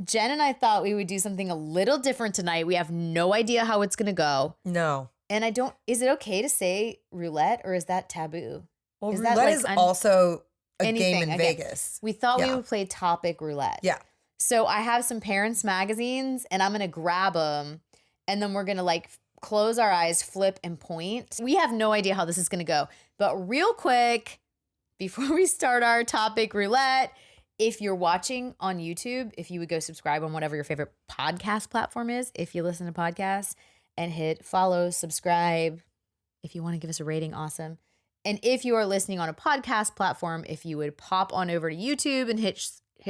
Jen and I thought we would do something a little different tonight. We have no idea how it's going to go. No. And is it okay to say roulette or is that taboo? Well, roulette is also a game in Vegas. We thought we would play topic roulette. Yeah. So I have some parents' magazines and I'm going to grab them and then we're going to like close our eyes, flip and point. We have no idea how this is going to go. But real quick, before we start our topic roulette, if you're watching on YouTube, if you would go subscribe on whatever your favorite podcast platform is, if you listen to podcasts, and hit follow, subscribe. If you want to give us a rating, awesome. And if you are listening on a podcast platform, if you would pop on over to YouTube and hit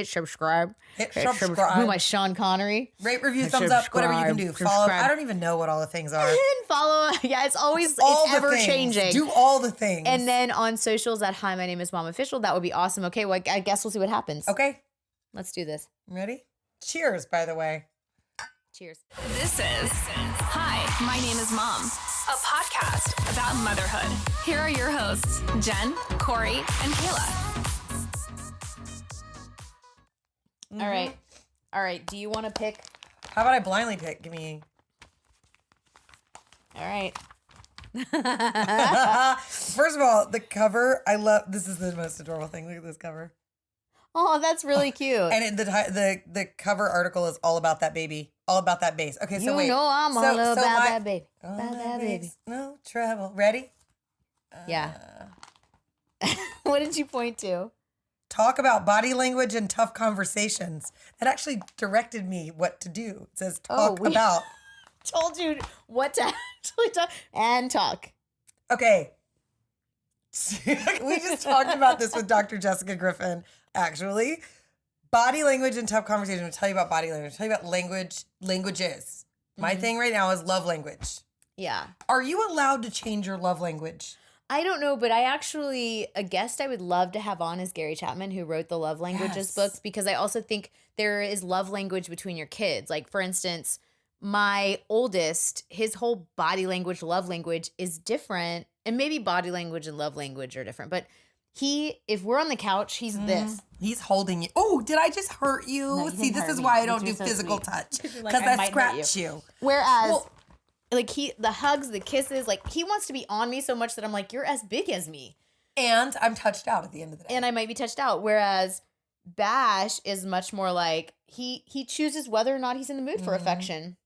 subscribe. Hit subscribe. Who am I, Sean Connery? Rate, review, thumbs up, whatever you can do. Follow. I don't even know what all the things are. And follow. Yeah, it's ever changing. Do all the things. And then on socials at Hi, my name is Mom Official. That would be awesome. Okay, well, I guess we'll see what happens. Okay. Let's do this. Ready? Cheers, by the way. Cheers. This is Hi, my name is Mom, a podcast about motherhood. Here are your hosts, Jen, Corri, and Kaela. All right. Do you want to pick? How about I blindly pick? Give me. All right. First of all, the cover, I love. This is the most adorable thing. Look at this cover. Oh, that's really cute. And the cover article is all about that baby, all about that bass. Okay, so wait. You know I'm all about that baby. About that baby. No trouble. Ready? Yeah. What did you point to? Talk about body language and tough conversations. That actually directed me what to do. It says talk about. Told you what to actually talk and talk. Okay. We just talked about this with Dr. Jessica Griffin, actually. Body language and tough conversation. I'll tell you about body language. I'll tell you about languages. My thing right now is love language. Yeah. Are you allowed to change your love language? I don't know, but a guest I would love to have on is Gary Chapman, who wrote the Love Languages books, because I also think there is love language between your kids. Like, for instance, my oldest, his whole body language, love language is different. And maybe body language and love language are different. But if we're on the couch, he's this. He's holding you. Oh, did I just hurt you? No, you See, this is me. why I don't do So physical sweet. touch. Because Like, I might scratch hurt you. Whereas, the hugs, the kisses, like, he wants to be on me so much that I'm like, you're as big as me. And I'm touched out at the end of the day. And I might be touched out. Whereas Bash is much more like, he chooses whether or not he's in the mood for affection.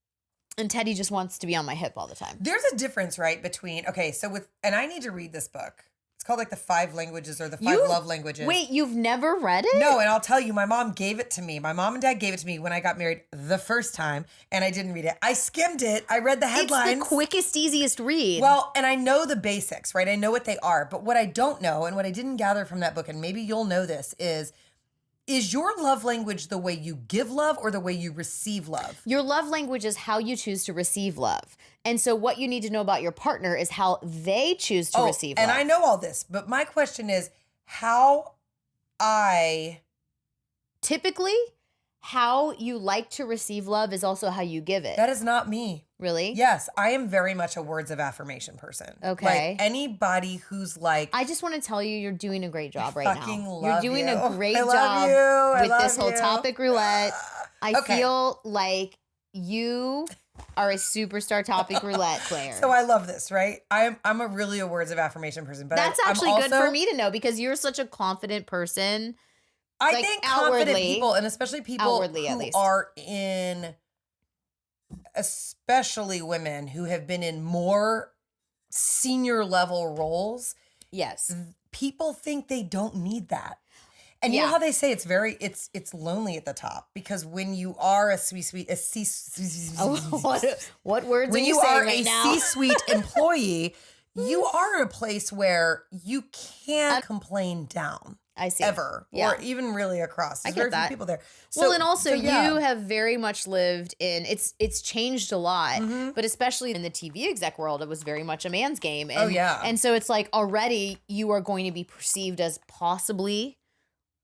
And Teddy just wants to be on my hip all the time. There's a difference, right, between, and I need to read this book. It's called like the 5 languages or the 5 love languages. Wait, you've never read it? No, and I'll tell you, my mom gave it to me. My mom and dad gave it to me when I got married the first time, and I didn't read it. I skimmed it. I read the headlines. It's the quickest, easiest read. Well, and I know the basics, right? I know what they are. But what I don't know, and what I didn't gather from that book, and maybe you'll know this, is your love language the way you give love or the way you receive love? Your love language is how you choose to receive love. And so what you need to know about your partner is how they choose to receive love. And I know all this, but my question is typically, how you like to receive love is also how you give it. That is not me. Really? Yes, I am very much a words of affirmation person. Okay. Like anybody who's like, I just want to tell you, you're doing a great job right now. You're doing you. a great I job love with this whole topic roulette. I Okay. feel like you are a superstar topic roulette player. So I love this, right? I'm really a words of affirmation person, but that's I'm actually also, good for me to know because you're such a confident person. I think confident outwardly, people, and especially people who are in, especially women who have been in more senior level roles. Yes. People think they don't need that. And you know how they say it's lonely at the top because when you are what words when are you are saying right a now? C-suite employee, you are in a place where you can't complain down. I see. Ever. Yeah. Or even really across. There's I get very that. few people there. Well, and also you have very much lived in, it's changed a lot, but especially in the TV exec world, it was very much a man's game. And, And so it's like already you are going to be perceived as possibly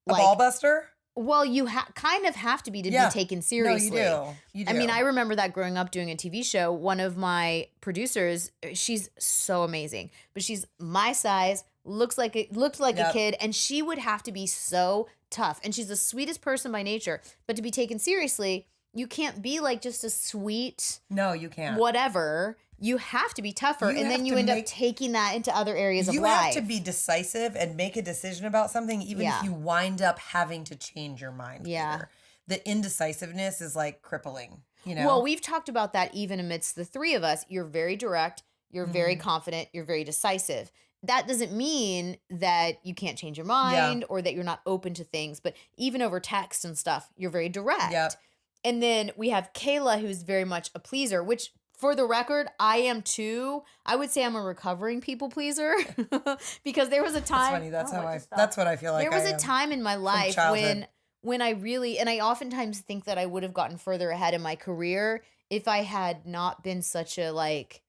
a ball buster? Well, you kind of have to be be taken seriously. No, you do. I mean, I remember that growing up doing a TV show, one of my producers, she's so amazing, but she's my size, looked like a kid, and she would have to be so tough. And she's the sweetest person by nature. But to be taken seriously, you can't be like just a sweet No, you can't. whatever. You have to be tougher. You And then have you to end up make- taking that into other areas of You life. have to be decisive and make a decision about something, even Yeah. if you wind up having to change your mind. Yeah. Later. The indecisiveness is like crippling, you know? Well, we've talked about that even amidst the three of us. You're very direct. You're very Mm-hmm. confident. You're very decisive. That doesn't mean that you can't change your mind or that you're not open to things. But even over text and stuff, you're very direct. Yep. And then we have Kaela, who's very much a pleaser, which for the record, I am too. I would say I'm a recovering people pleaser because there was a time. That's funny. Oh, it just stopped. That's what I feel like. There was I a am. time in my life childhood. when I really, and I oftentimes think that I would have gotten further ahead in my career if I had not been such a like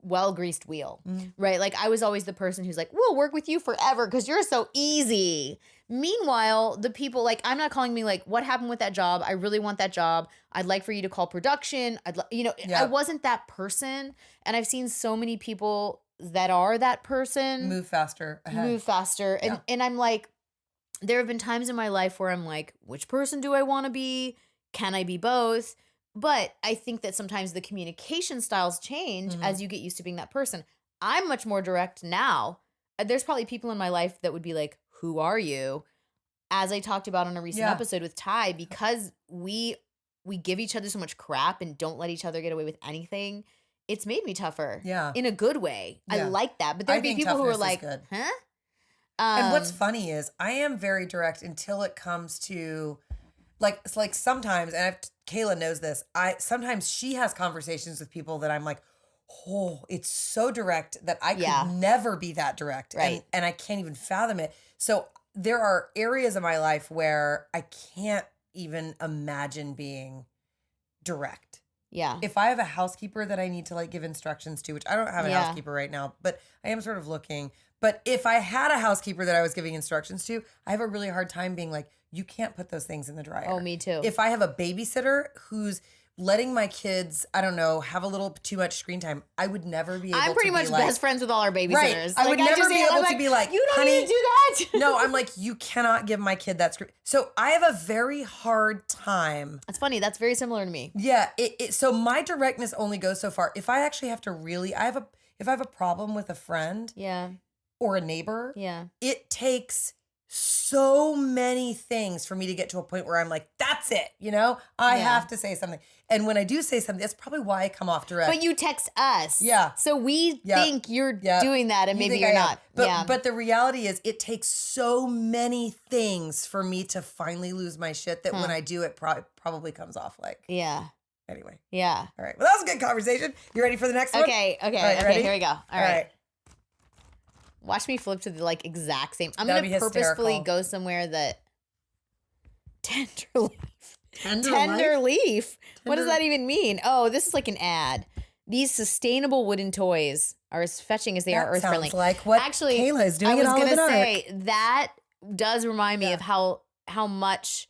well-greased wheel, right? Like I was always the person who's like, we'll work with you forever because you're so easy. Meanwhile, the people like, I'm not calling me like, what happened with that job? I really want that job. I'd like for you to call production. I wasn't that person. And I've seen so many people that are that person Move faster ahead. And, and I'm like, there have been times in my life where I'm like, which person do I want to be? Can I be both? But I think that sometimes the communication styles change as you get used to being that person. I'm much more direct now. There's probably people in my life that would be like, who are you? As I talked about on a recent episode with Ty, because we give each other so much crap and don't let each other get away with anything, it's made me tougher. Yeah. In a good way. I Yeah. like that. But there'd be think people who are toughness is like, good. huh? And what's funny is I am very direct until it comes to like sometimes, and Kaela knows this, sometimes she has conversations with people that I'm like, oh, it's so direct that I could never be that direct. Right. And I can't even fathom it. So there are areas of my life where I can't even imagine being direct. Yeah. If I have a housekeeper that I need to like give instructions to, which I don't have a housekeeper right now, but I am sort of looking. But if I had a housekeeper that I was giving instructions to, I have a really hard time being like, you can't put those things in the dryer. Oh, me too. If I have a babysitter who's letting my kids, I don't know, have a little too much screen time, I would never be able to I'm pretty much be like, best friends with all our babysitters. Right. I would never be able to be like, you don't honey, need to do that. No, I'm like, you cannot give my kid that screen. So I have a very hard time. That's funny. That's very similar to me. Yeah. So my directness only goes so far. If I actually have to really, if I have a problem with a friend Yeah. or a neighbor, Yeah. it takes so many things for me to get to a point where I'm like, that's it. I have to say something. And when I do say something, that's probably why I come off direct. But you text us. Yeah. So we think you're doing that and You maybe think you're I am. not. But but the reality is it takes so many things for me to finally lose my shit that when I do it probably comes off like Yeah. anyway. Yeah. All right. Well, that was a good conversation. You ready for the next one? Okay. All right, ready? Here we go. All All right. right. Watch me flip to the like exact same. I'm That'd going be to purposefully hysterical. go somewhere that tender leaf. Tender Tender leaf. What does Tender- that even mean? Oh, this is like an ad. These sustainable wooden toys are as fetching as they are That earth friendly. sounds like what Actually, Kaela is doing I was at Olive gonna and say that does remind me Yeah. of how much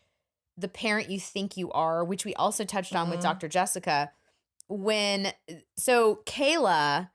the parent you think you are, which we also touched on with Dr. Jessica. So Kaela,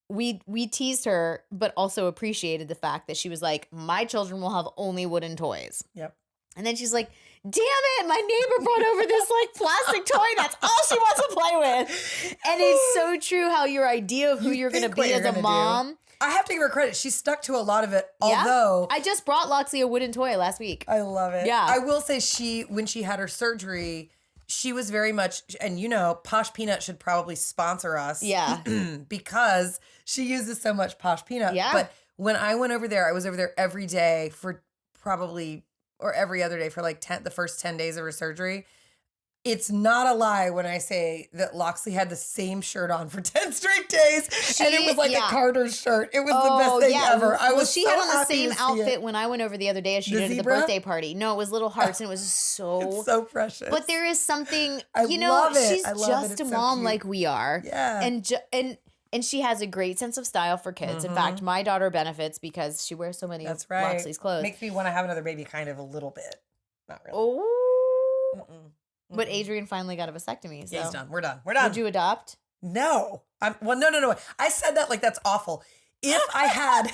we teased her, but also appreciated the fact that she was like, my children will have only wooden toys. Yep. And then she's like, damn it, my neighbor brought over this like plastic toy. That's all she wants to play with. And it's so true how your idea of who you're going to think what be you're as a gonna do. mom. I have to give her credit. She stuck to a lot of it, Yeah. although I just brought Loxley a wooden toy last week. I love it. Yeah. I will say when she had her surgery, she was very much, and Posh Peanut should probably sponsor us. Yeah. because she uses so much Posh Peanut. Yeah. But when I went over there, I was over there every day for probably, or every other day for like the first 10 days of her surgery. It's not a lie when I say that Loxley had the same shirt on for 10 straight days. And it was like a Carter's shirt. It was the best thing ever. She had on the same outfit when I went over the other day as she The did at the zebra? birthday party. No, it was little hearts and it was so It's so precious. But there is something, I love it. she's I love it. just It's a so mom cute. like we are. Yeah. And she has a great sense of style for kids. In fact, my daughter benefits because she wears so many That's of right. Loxley's clothes. Makes me want to have another baby kind of a little bit. Not really. Oh. Mm-mm. But Adrian finally got a vasectomy. So. Yeah, he's done. We're done. We're done. Would you adopt? No. No. I said that like that's awful. If I had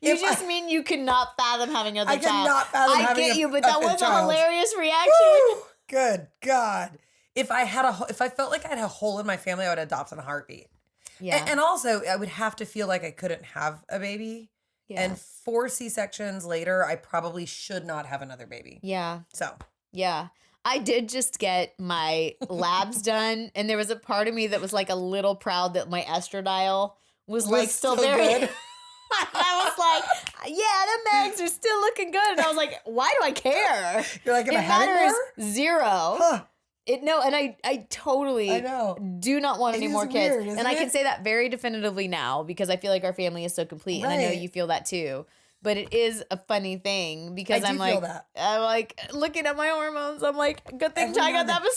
You If just mean you could not fathom having another I child. cannot fathom I having get a- you, but a that was a child. hilarious reaction. Woo! Good God. If I felt like I had a hole in my family, I would adopt in a heartbeat. Yeah. And also, I would have to feel like I couldn't have a baby. Yeah. And 4 C-sections later, I probably should not have another baby. Yeah. So, Yeah. I did just get my labs done, and there was a part of me that was like a little proud that my estradiol was like still still very good. I was like, yeah, the mags are still looking good. And I was like, why do I care? You're like, am It I having matters more? zero. Huh. And I totally I know. do not want It any is more kids. weird, isn't And I can it? say that very definitively now because I feel like our family is so complete. And I know Right. you feel that too. But it is a funny thing because I do I'm feel like, that. I'm like looking at my hormones. I'm like, good thing Every I now got and that then.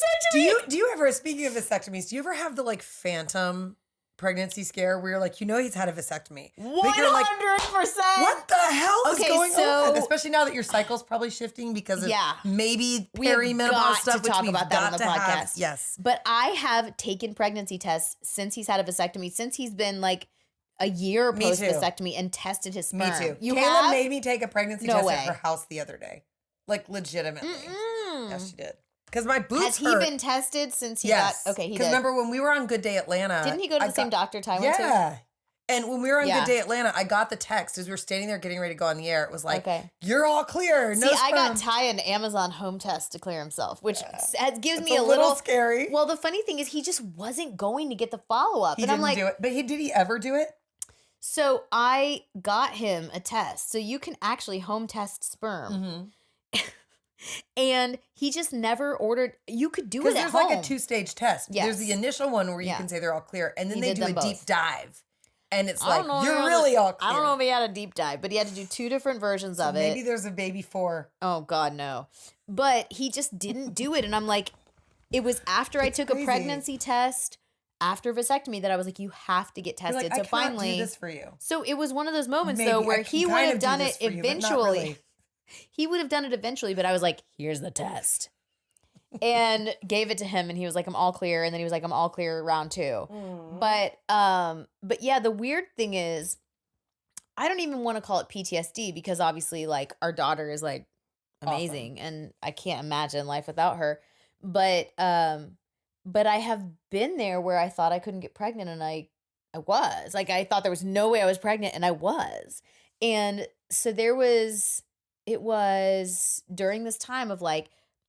vasectomy. Do you ever, speaking of vasectomies, do you ever have the like phantom pregnancy scare where you're like, he's had a vasectomy? But you're like, 100%. what the hell is Okay, going so- on? Especially now that your cycle's probably shifting because of Yeah. maybe We have perimenopause got stuff, to which talk we've about that on got the to have. podcast. Yes. But I have taken pregnancy tests since he's had a vasectomy, since he's been like a year Me post too. vasectomy and tested his Me sperm. too. You Kaela have? made me take a pregnancy No test way. at her house the other day. Like legitimately. Mm-mm. Yes, she did. Because my boobs Has he hurt. been tested since he Yes. got? Okay, he Because did. remember when we were on Good Day Atlanta? Didn't he go to I the same got- doctor Ty went to? Yeah. And when we were on Yeah. Good Day Atlanta, I got the text as we were standing there getting ready to go on the air. It was like, Okay. you're all clear. No See, I got sperm. Ty an Amazon home test to clear himself, which gives It's me a a little little scary. Well, the funny thing is he just wasn't going to get the follow up, He and didn't I'm like, do it. But did he ever do it? so I got him a test, so you can actually home test sperm. Mm-hmm. And he just never ordered. You could do Because it at there's home. like a 2-stage test. Yes. There's the initial one where you Yeah. can say they're all clear. And then He they did do a them deep both. dive. And it's I like, don't know if he you're had really a- all clear. I don't know if he had a deep dive, but he had to do 2 different versions of Maybe it. there's a baby 4. Oh God, no! But he just didn't do it, and I'm like, it was after I took crazy. a pregnancy test after vasectomy that I was like, you have to get You're tested. like, I so cannot finally, do this for you. so it was one of those moments Maybe though I where can he would kind have of do done this it for you, but not eventually. really. He would have done it eventually, but I was like, here's the test. And gave it to him and he was like, I'm all clear. And then he was like, I'm all clear round 2. Mm. But yeah, the weird thing is I don't even want to call it PTSD because obviously like our daughter is like amazing and I can't imagine life without her. But I have been there where I thought I couldn't get pregnant and I was. Like I thought there was no way I was pregnant and I was. And so it was during this time of like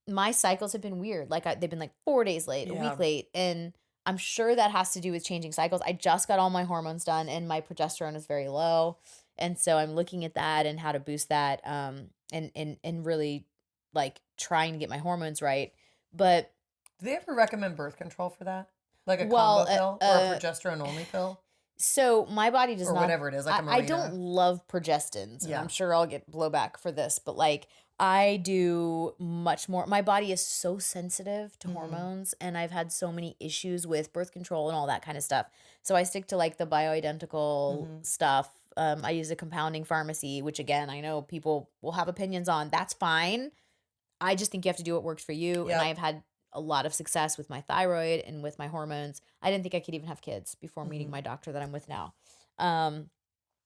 my cycles have been weird. Like they've been like 4 days late, a Yeah. week late. And I'm sure that has to do with changing cycles. I just got all my hormones done and my progesterone is very low. And so I'm looking at that and how to boost that and really like trying to get my hormones right. But Do they ever recommend birth control for that? Like a Well, combo pill or a progesterone only pill? so my body does Or not whatever it is, like a I Mirena. don't love progestins. And Yeah. I'm sure I'll get blowback for this, but like I do much more. My body is so sensitive to Mhm. hormones and I've had so many issues with birth control and all that kind of stuff. So I stick to like the bioidentical Mhm. stuff. I use a compounding pharmacy, which again, I know people will have opinions on. That's fine. I just think you have to do what works for you. Yep. And I've had a lot of success with my thyroid and with my hormones. I didn't think I could even have kids before meeting Mhm. my doctor that I'm with now.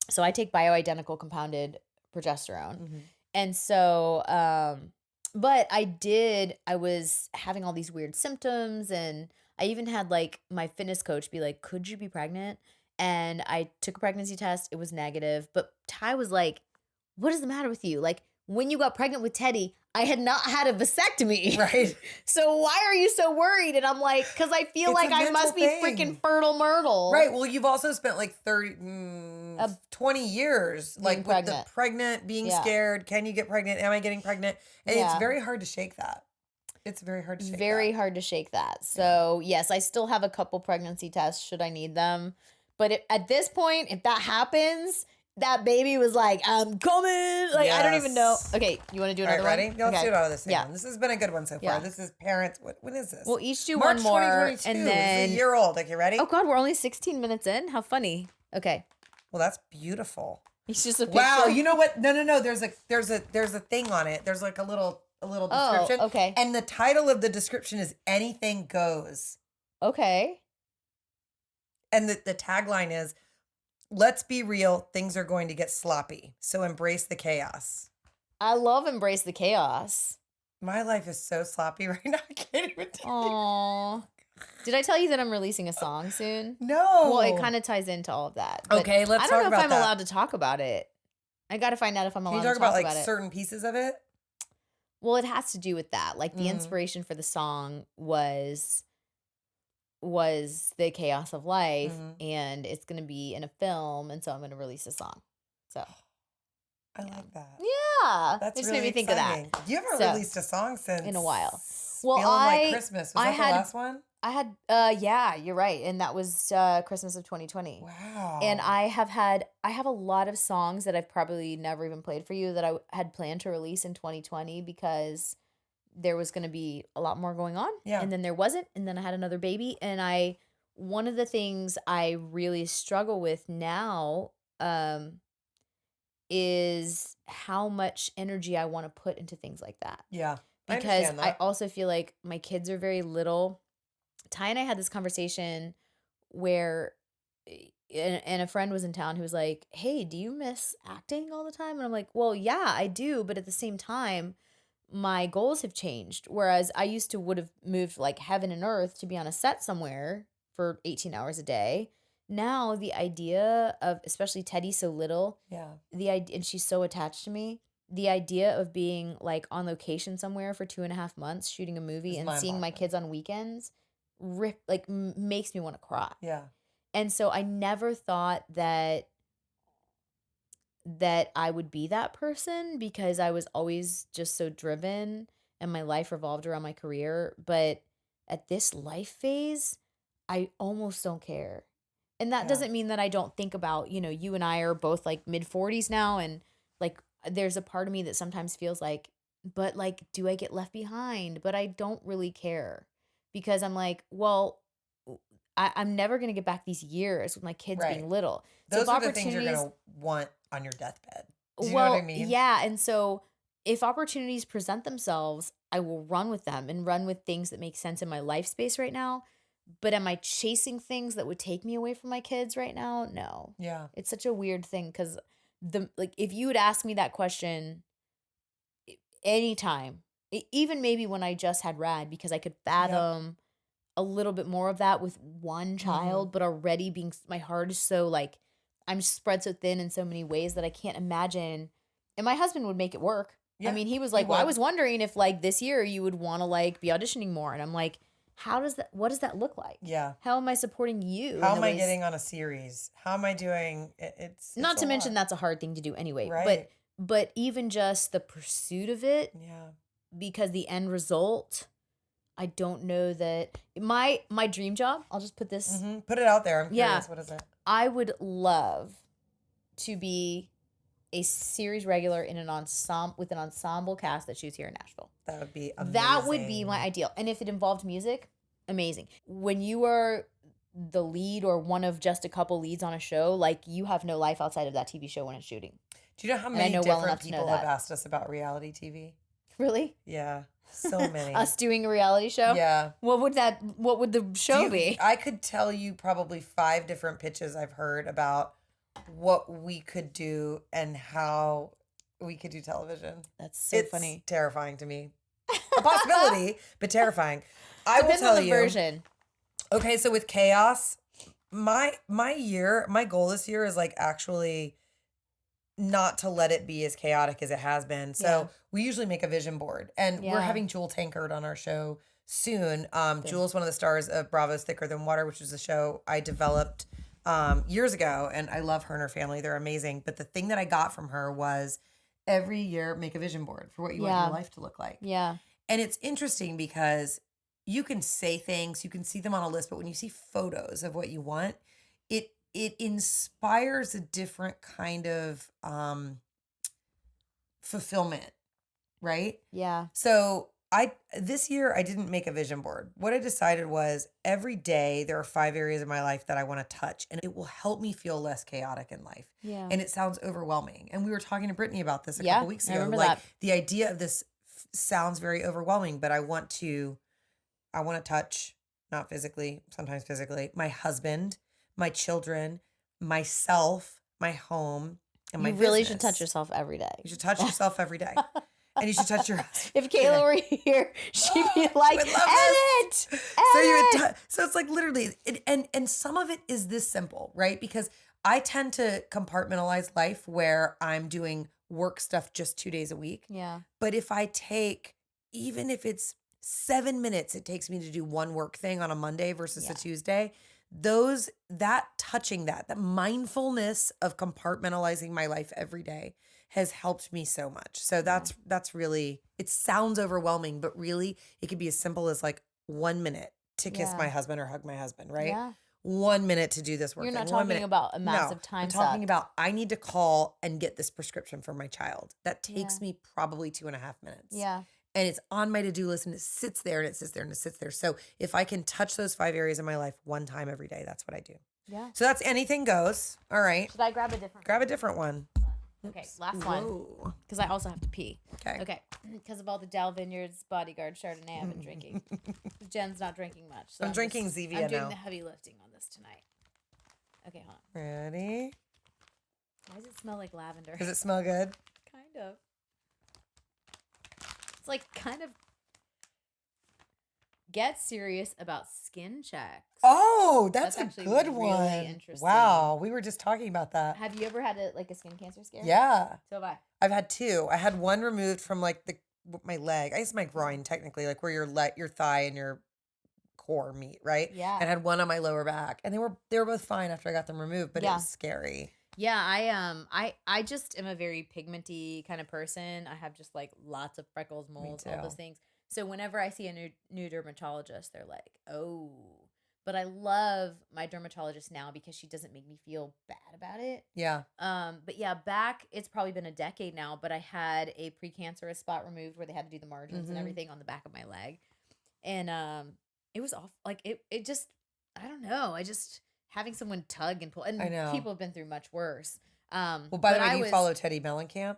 So I take bioidentical compounded progesterone. Mhm. And so, but I was having all these weird symptoms. And I even had like my fitness coach be like, could you be pregnant? And I took a pregnancy test. It was negative. But Ty was like, what is the matter with you? Like when you got pregnant with Teddy, I had not had a vasectomy. Right. So why are you so worried? And I'm like, because I feel It's like a I must be mental thing. freaking fertile myrtle. Right. Well, you've also spent like 20 years Being like with pregnant. the pregnant, being Yeah. scared. Can you get pregnant? Am I getting pregnant? And it's Yeah. very hard to shake that. It's very hard to shake Very that. hard to shake that. So yes, I still have a couple pregnancy tests should I need them. But at this point, if that happens, that baby was like, I'm coming. Like, I don't even know. Yes. Okay, you want to do All another right, ready? one? Let's Okay. do it out of the same Yeah. one. This has been a good one so far. Yeah. This is parents. When is this? We'll each do March one more. 2022. And This then, is a year old. Okay, ready? oh God, we're only 16 minutes in. How funny. Okay. Well, that's beautiful. It's just a picture. Wow, you know what? No. There's a thing on it. There's like a little description. Oh, okay. And the title of the description is Anything Goes. Okay. And the tagline is let's be real. Things are going to get sloppy. So embrace the chaos. I love Embrace the Chaos. My life is so sloppy right now. I can't even tell you. Aww. Did I tell you that I'm releasing a song soon? No. Well, it kind of ties into all of that. But Okay, let's I don't talk know about if I'm that. allowed to talk about it. I got to find out if I'm Can allowed you to talk talk about about it. certain pieces of it? Well, it has to do with that. Like the inspiration for the song was the chaos of life, and it's going to be in a film, and so I'm going to release a song. So I like that. yeah, That's it just really made me think exciting. of that. You haven't So, released a song since in a while. Well, Feeling Like Christmas. Was that the last one? I had yeah, you're right, and that was Christmas of 2020. Wow. And I have a lot of songs that I've probably never even played for you that I had planned to release in 2020 because there was going to be a lot more going on. Yeah. And then there wasn't. And then I had another baby. And one of the things I really struggle with now is how much energy I want to put into things like that. Yeah. Because I understand that. I also feel like my kids are very little. Ty and I had this conversation where and a friend was in town who was like, hey, do you miss acting all the time? And I'm like, well, yeah, I do. But at the same time, my goals have changed. Whereas I used to would have moved like heaven and earth to be on a set somewhere for 18 hours a day. Now the idea of, especially Teddy's so little, Yeah. the idea, and she's so attached to me, the idea of being like on location somewhere for 2.5 months shooting a movie It's and seeing my mind-boggling. kids on weekends makes me want to cry. Yeah. And so I never thought that I would be that person because I was always just so driven and my life revolved around my career. But at this life phase, I almost don't care. And that Yeah. doesn't mean that I don't think about, you and I are both like mid 40s now. And like, there's a part of me that sometimes feels like, but like, do I get left behind? But I don't really care because I'm like, well, I'm never going to get back these years with my kids Right. being little. Those so are the things you're going to want on your deathbed. Do you know what I mean? Yeah. And so if opportunities present themselves, I will run with them and run with things that make sense in my life space right now. But am I chasing things that would take me away from my kids right now? No. Yeah. It's such a weird thing because if you would ask me that question anytime, even maybe when I just had Rad, because I could fathom a little bit more of that with one child, but already being, my heart is so like, I'm spread so thin in so many ways that I can't imagine. And my husband would make it work. Yeah, I mean, he was he like, well, I would. was wondering if like this year you would want to like be auditioning more. And I'm like, what does that look like? Yeah. How am I supporting you? How in am the I ways- getting on a series? How am I doing? It's Not to a mention lot. that's a hard thing to do anyway. Right. But even just the pursuit of it, Yeah. because the end result, I don't know that my dream job, I'll just put this, Put it out there. I'm Yeah. curious. What is it? I would love to be a series regular in an ensemble with an ensemble cast that shoots here in Nashville. That would be amazing. That would be my ideal. And if it involved music, amazing. When you are the lead or one of just a couple leads on a show, like you have no life outside of that TV show when it's shooting. Do you know how I many know well different enough to know people have that. asked us about reality TV? Really? Yeah. So many. Us doing a reality show? Yeah. What would the show be? I could tell you probably 5 different pitches I've heard about what we could do and how we could do television. That's so It's funny. terrifying to me. A possibility, but terrifying. I will Depends tell on the you. version. Okay, so with chaos, my goal this year is like actually not to let it be as chaotic as it has been. So Yeah. we usually make a vision board, and we're Yeah. having Jewel Tankard on our show soon. Jewel's one of the stars of Bravo's Thicker Than Water, which is a show I developed years ago, and I love her and her family. They're amazing. But the thing that I got from her was every year make a vision board for what you want Yeah. your life to look like. Yeah. And it's interesting because you can say things, you can see them on a list, but when you see photos of what you want, it inspires a different kind of fulfillment, right? Yeah. So this year I didn't make a vision board. What I decided was every day there are 5 areas of my life that I want to touch, and it will help me feel less chaotic in life. Yeah. And it sounds overwhelming. And we were talking to Brittany about this a Yeah, couple weeks I ago. remember Like that. the idea of this sounds very overwhelming, but I want to touch, not physically, sometimes physically, my husband, my children, myself, my home, and my You really business. should touch yourself every day. You should touch yourself every day. And you should touch your husband. If Kaela were here, she'd be like, would love edit! So you Edit! would so it's like literally, and some of it is this simple, right? Because I tend to compartmentalize life where I'm doing work stuff just 2 days a week. Yeah. But if I take, even if it's 7 minutes, it takes me to do one work thing on a Monday versus a Tuesday. That mindfulness of compartmentalizing my life every day has helped me so much. So that's really, it sounds overwhelming, but really it could be as simple as like 1 minute to kiss my husband or hug my husband, right? Yeah. 1 minute to do this work. You're not thing, 1 talking minute. about a massive No, time I'm talking suck. about I need to call and get this prescription for my child. That takes me probably 2.5 minutes. Yeah. And it's on my to-do list and it sits there and it sits there and it sits there. So if I can touch those 5 areas of my life one time every day, that's what I do. Yeah. So that's anything goes. All right. Should I grab a different Grab a different one. Okay, last one. Whoa. Because I also have to pee. Okay. Okay. Because of all the Daou Vineyards Bodyguard Chardonnay I've been drinking. Jen's not drinking much. So I'm drinking Zevia I'm doing now. the heavy lifting on this tonight. Okay, hold on. Ready? Why does it smell like lavender? Does it smell good? Kind of. It's like kind of get serious about skin checks. Oh, that's a actually good really one. interesting. Wow, we were just talking about that. Have you ever had a skin cancer scare? Yeah. So have I. I've had 2. I had one removed from like my leg. I guess my groin technically, like where your thigh and your core meet, right? Yeah. And I had one on my lower back, and they were both fine after I got them removed, but it was scary. Yeah, I just am a very pigmenty kind of person. I have just like lots of freckles, moles, all those things. So whenever I see a new dermatologist, they're like, "Oh." But I love my dermatologist now because she doesn't make me feel bad about it. Yeah. But yeah, back it's probably been a decade now, but I had a precancerous spot removed where they had to do the margins and everything on the back of my leg. And it was off like it just I don't know. I just having someone tug and pull and I know. people have been through much worse. Well, by the way, do you follow Teddy Mellencamp?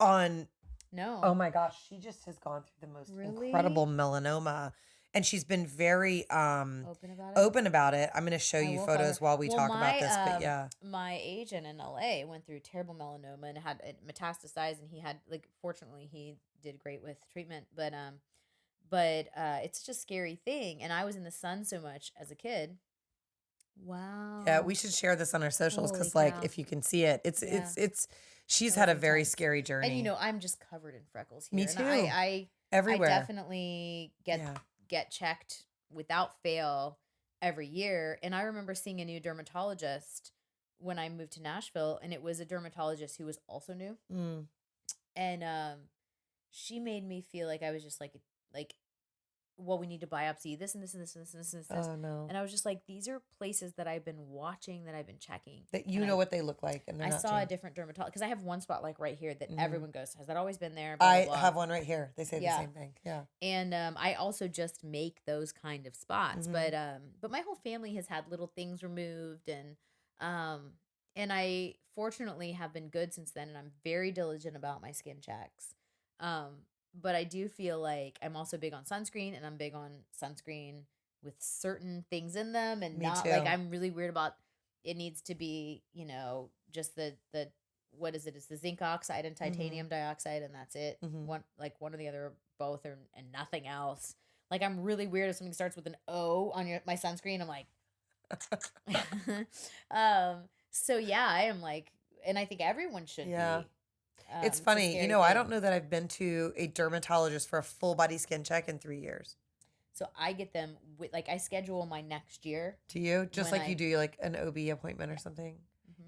On No. Oh my gosh, she just has gone through the most incredible melanoma, and she's been very open about it. I'm going to show you photos while we talk about this, but yeah. My agent in LA went through terrible melanoma and had it metastasized, and he had fortunately he did great with treatment, but it's such a scary thing, and I was in the sun so much as a kid. Wow. Yeah, we should share this on our socials because, if you can see it, it's. She's had a very scary journey, and I'm just covered in freckles here. Me too. And I everywhere. I definitely get checked without fail every year. And I remember seeing a new dermatologist when I moved to Nashville, and it was a dermatologist who was also new, and she made me feel like I was just like. Well, we need to biopsy this and this and this and this and this and this. Oh, no. And I was just like, these are places that I've been watching, that I've been checking. That you know what they look like. And I not saw a different dermatologist because I have one spot like right here that everyone goes, has that always been there? I blah, blah. have one right here. They say the same thing. Yeah. And I also just make those kind of spots. But my whole family has had little things removed, and I fortunately have been good since then, and I'm very diligent about my skin checks. But I do feel like I'm also big on sunscreen, and I'm big on sunscreen with certain things in them, and I'm really weird about it needs to be, just the what is it? It's the zinc oxide and titanium dioxide, and that's it. One or the other, both, and nothing else. Like I'm really weird if something starts with an O on my sunscreen. I'm like, so yeah, I am like, and I think everyone should be. It's funny. I don't know that I've been to a dermatologist for a full body skin check in 3 years. So I get them I schedule my next year. Do you? Just like you do like an OB appointment or something?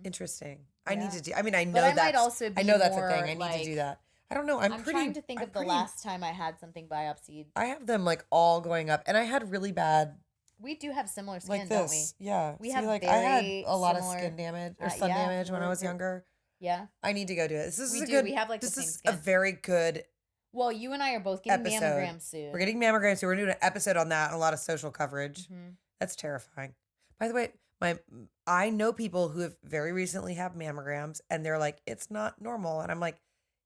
Interesting. Yeah. I need to do, I know but that's, I might also be I know that's a more, thing. I need to do that. I don't know. I'm trying to think of the last time I had something biopsied. I have them all going up, and I had really bad. We do have similar skin, like this. Don't we? Yeah. We have I had a lot of skin damage or sun damage when I was younger. Yeah. I need to go do it. This is We have the same is skin. a very good. Well, you and I are both getting episode. mammograms soon. We're getting mammograms, so we're doing an episode on that and a lot of social coverage. That's terrifying. By the way, I know people who have very recently had mammograms, and they're like, it's not normal. And I'm like,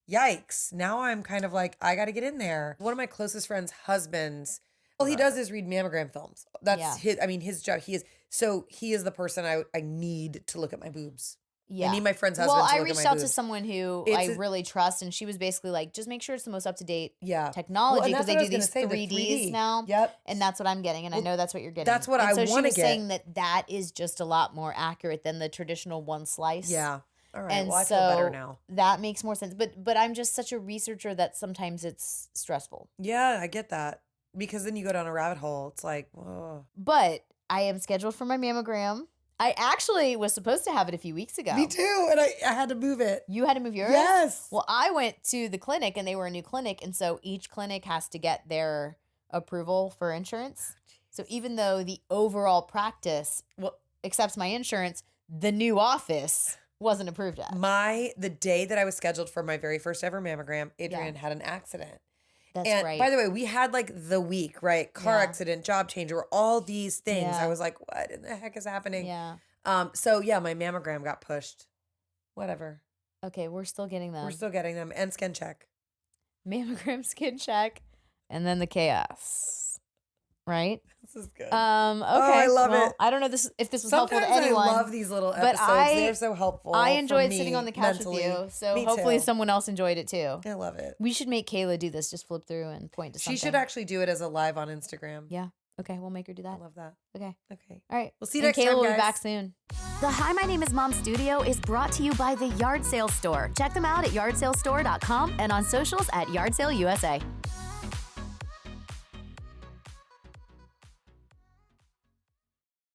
yikes. Now I'm kind of like, I got to get in there. One of my closest friends' husbands All he does is read mammogram films. That's Yeah. his job. He is the person I need to look at my boobs. Yeah. I need my friend's husband Well, to I look at reached my out to boobs. someone who It's I a- really trust, and she was basically like, just make sure it's the most up-to-date Yeah. technology, Well, and because that's they what do I was these gonna say, the 3Ds now. Yep. And that's what I'm getting, and I know that's what you're getting. that's what and I so she wanna was get. saying that is just a lot more accurate than the traditional one slice. Yeah. All right. And well, I so feel better now. that makes more sense. But I'm just such a researcher that sometimes it's stressful. Yeah, I get that. Because then you go down a rabbit hole. It's like, whoa. But I am scheduled for my mammogram. I actually was supposed to have it a few weeks ago. Me too. And I had to move it. You had to move yours? Yes. Well, I went to the clinic and they were a new clinic. And so each clinic has to get their approval for insurance. So even though the overall practice accepts my insurance, the new office wasn't approved yet. The day that I was scheduled for my very first ever mammogram, Adrian had an accident. That's And right. by the way, we had like the week, right? Car Yeah. accident, job change, or all these things. Yeah. I was like, what in the heck is happening? Yeah. So yeah, my mammogram got pushed. Whatever. Okay, we're still getting them. We're still getting them. And skin check. Mammogram, skin check, and then the chaos. Right? This is good. Okay. I love it. I don't know if this was helpful Sometimes to anyone. I love these little but episodes. They're so helpful. I for enjoyed me sitting on the couch mentally. with you. So Me hopefully too. someone else enjoyed it too. I love it. We should make Kaela do this. Just flip through and point to something. She should actually do it as a live on Instagram. Yeah. Okay, we'll make her do I that. love that. Okay. Okay. All right. We'll see you And next Kaela time, will be guys. back soon. The Hi, My Name is Mom studio is brought to you by the Yard Sale Store. Check them out at yardsalestore.com and on socials at Yard Sale USA.